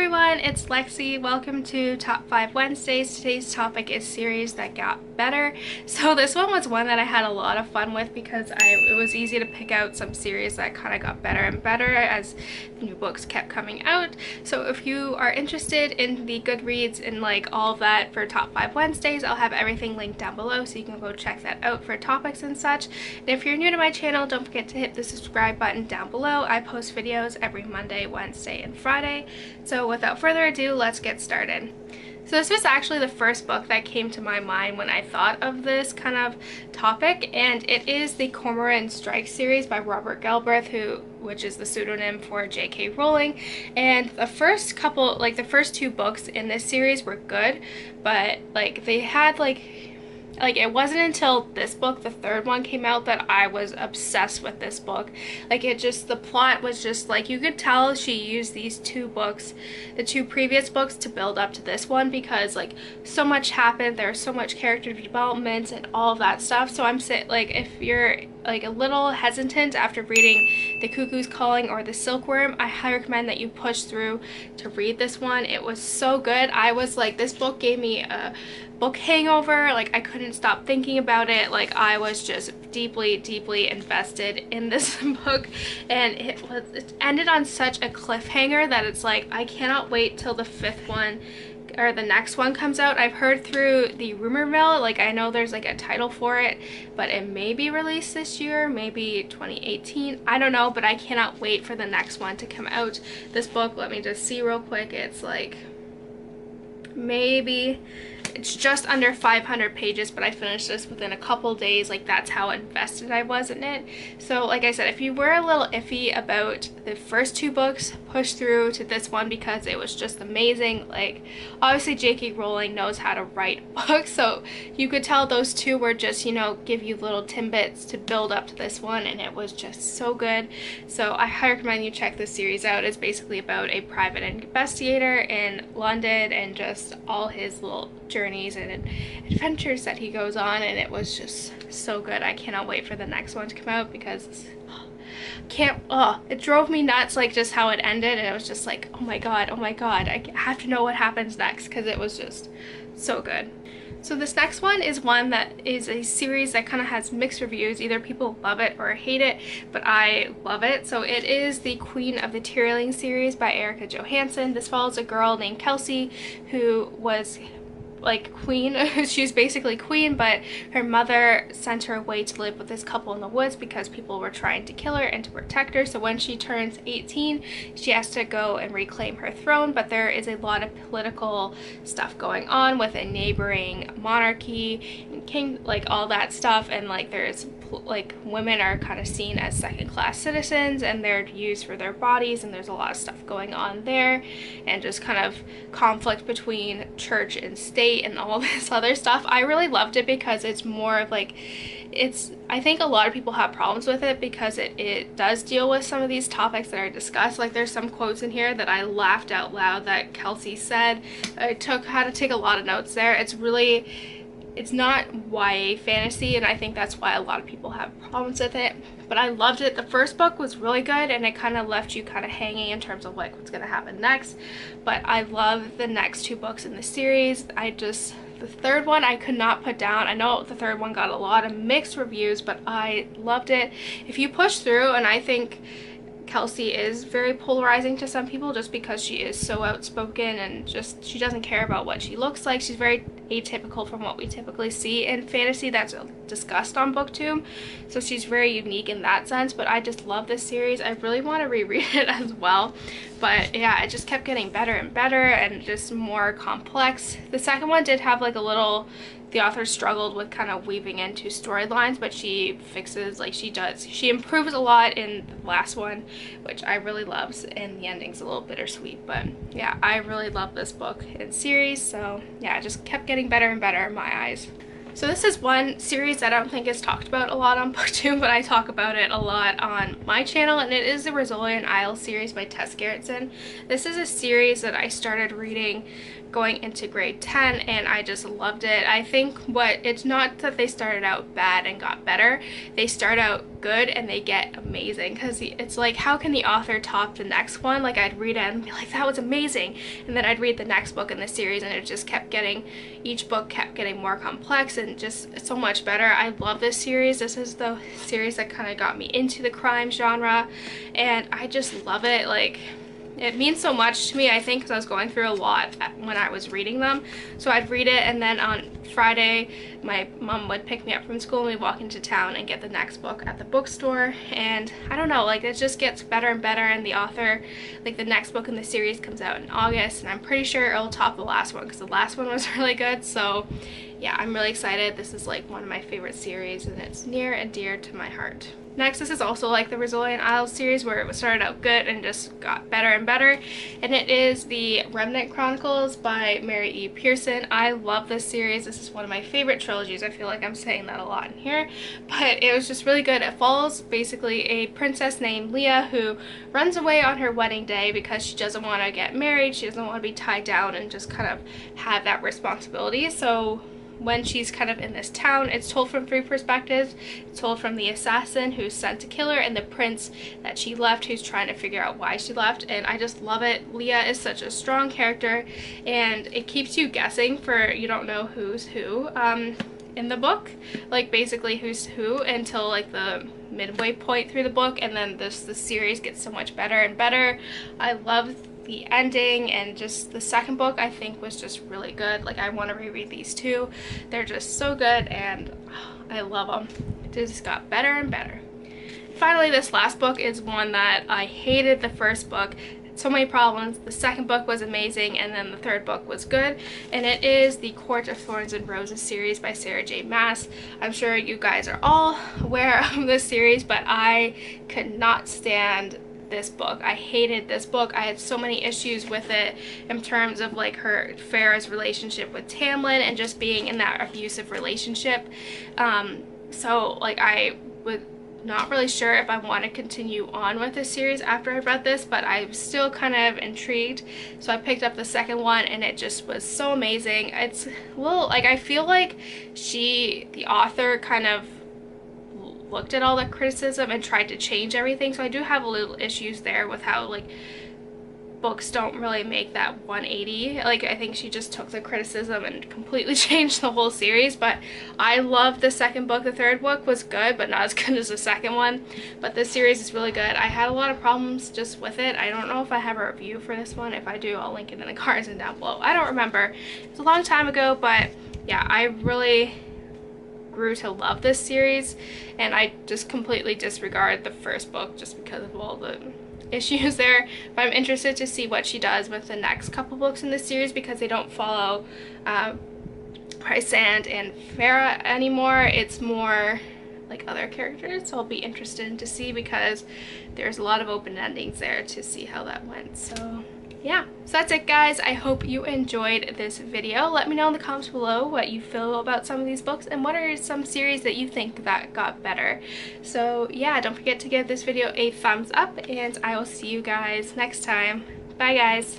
everyone, it's Lexie. Welcome to Top 5 Wednesdays. Today's topic is series that got better. So this one was one that I had a lot of fun with because it was easy to pick out some series that kind of got better and better as new books kept coming out. So if you are interested in the Goodreads and like all of that for Top 5 Wednesdays, I'll have everything linked down below so you can go check that out for topics and such. And if you're new to my channel, don't forget to hit the subscribe button down below. I post videos every Monday, Wednesday, and Friday. So without further ado, let's get started. So this was actually the first book that came to my mind when I thought of this kind of topic, and it is the Cormoran Strike series by Robert Galbraith, which is the pseudonym for J.K. Rowling. And the first couple, like the first two books in this series were good, but like they had it wasn't until this book, the third one, came out that I was obsessed with this book. Like the plot was just like, you could tell she used these two books, the two previous books, to build up to this one because like so much happened, there was so much character development and all of that stuff. So if you're like a little hesitant after reading The Cuckoo's Calling or The Silkworm, I highly recommend that you push through to read this one. It was so good. I was like, this book gave me a book hangover. Like I couldn't stop thinking about it. Like I was just deeply invested in this book, and it ended on such a cliffhanger that it's like I cannot wait till the fifth one or the next one comes out. I've heard through the rumor mill, like I know there's like a title for it, but it may be released this year, maybe 2018, I don't know, but I cannot wait for the next one to come out. This book, let me just see real quick, it's like it's just under 500 pages, but I finished this within a couple days. Like that's how invested I was in it. So like I said, if you were a little iffy about the first two books, push through to this one because it was just amazing. Like obviously J.K. Rowling knows how to write books, so you could tell those two were just, you know, give you little tidbits to build up to this one, and it was just so good. So I highly recommend you check this series out. It's basically about a private investigator in London and just all his little journeys and adventures that he goes on, and it was just so good. I cannot wait for the next one to come out because it drove me nuts, like just how it ended, and it was just like, oh my god, I have to know what happens next because it was just so good. So this next one is one that is a series that kind of has mixed reviews. Either people love it or hate it, but I love it. So it is the Queen of the Tearling series by Erika Johansen. This follows a girl named Kelsey who was like queen. She was basically queen, but her mother sent her away to live with this couple in the woods because people were trying to kill her and to protect her. So when she turns 18, she has to go and reclaim her throne, but there is a lot of political stuff going on with a neighboring monarchy and king, like all that stuff, and like there's like women are kind of seen as second-class citizens and they're used for their bodies, and there's a lot of stuff going on there, and just kind of conflict between church and state and all this other stuff. I really loved it because it's more of like, I think a lot of people have problems with it because it does deal with some of these topics that are discussed. Like there's some quotes in here that I laughed out loud that Kelsey said. I had to take a lot of notes there. It's not YA fantasy, and I think that's why a lot of people have problems with it, but I loved it. The first book was really good, and it kind of left you kind of hanging in terms of like what's going to happen next, but I love the next two books in the series. The third one I could not put down. I know the third one got a lot of mixed reviews, but I loved it. If you push through, and I think Kelsey is very polarizing to some people just because she is so outspoken and just she doesn't care about what she looks like. She's very atypical from what we typically see in fantasy that's discussed on BookTube, so she's very unique in that sense. But I just love this series. I really want to reread it as well, but yeah, it just kept getting better and better and just more complex. The second one did have like a little, the author struggled with kind of weaving into storylines, but she fixes, like she improves a lot in the last one, which I really love, and the ending's a little bittersweet. But yeah, I really love this book and series, so yeah, it just kept getting better and better in my eyes. So this is one series that I don't think is talked about a lot on BookTube, but I talk about it a lot on my channel, and it is the Rizzoli and I series by Tess Garretson. This is a series that I started reading going into grade 10, and I just loved it. I think it's not that they started out bad and got better. They start out good good and they get amazing, because it's like, how can the author top the next one? Like, I'd read it and be like, that was amazing, and then I'd read the next book in the series and it just kept getting, each book kept getting more complex and just so much better. I love this series. This is the series that kind of got me into the crime genre, and I just love it. Like, it means so much to me, I think, because I was going through a lot when I was reading them. So I'd read it, and then on Friday my mom would pick me up from school and we'd walk into town and get the next book at the bookstore. And I don't know, like, it just gets better and better, and the author, like, the next book in the series comes out in August, and I'm pretty sure it'll top the last one because the last one was really good. So yeah, I'm really excited. This is like one of my favorite series, and it's near and dear to my heart. Next, this is also like the Rizzoli and I series, where it started out good and just got better and better, and it is the Remnant Chronicles by Mary E. Pearson. I love this series. This is one of my favorite trilogies. I feel like I'm saying that a lot in here, but it was just really good. It follows basically a princess named Leah who runs away on her wedding day because she doesn't want to get married. She doesn't want to be tied down and just kind of have that responsibility. So when she's kind of in this town, it's told from 3 perspectives. It's told from the assassin who's sent to kill her, and the prince that she left who's trying to figure out why she left. And I just love it. Leah is such a strong character, and it keeps you guessing, for you don't know who's who in the book, like basically who's who, until like the midway point through the book, and then the series gets so much better and better. I love the ending, and just the second book I think was just really good. Like, I want to reread these two. They're just so good, and I love them. It just got better and better. Finally, this last book is one that I hated. The first book had so many problems. The second book was amazing, and then the third book was good, and it is the Court of Thorns and Roses series by Sarah J. Maas. I'm sure you guys are all aware of this series, but I could not stand this book. I hated this book. I had so many issues with it in terms of like her Farrah's relationship with Tamlin and just being in that abusive relationship. So like, I was not really sure if I want to continue on with this series after I read this, but I'm still kind of intrigued. So I picked up the second one, and it just was so amazing. It's a little like, I feel like the author kind of looked at all the criticism and tried to change everything. So I do have a little issues there with how like books don't really make that 180. Like, I think she just took the criticism and completely changed the whole series. But I loved the second book. The third book was good, but not as good as the second one. But this series is really good. I had a lot of problems just with it. I don't know if I have a review for this one. If I do, I'll link it in the cards and down below. I don't remember. It's a long time ago, but yeah, I really grew to love this series, and I just completely disregard the first book just because of all the issues there. But I'm interested to see what she does with the next couple books in this series, because they don't follow Rysand and Farrah anymore. It's more like other characters, so I'll be interested to see, because there's a lot of open endings there to see how that went. So yeah, so that's it, guys. I hope you enjoyed this video. Let me know in the comments below what you feel about some of these books, and what are some series that you think that got better. So yeah, don't forget to give this video a thumbs up, and I will see you guys next time. Bye, guys.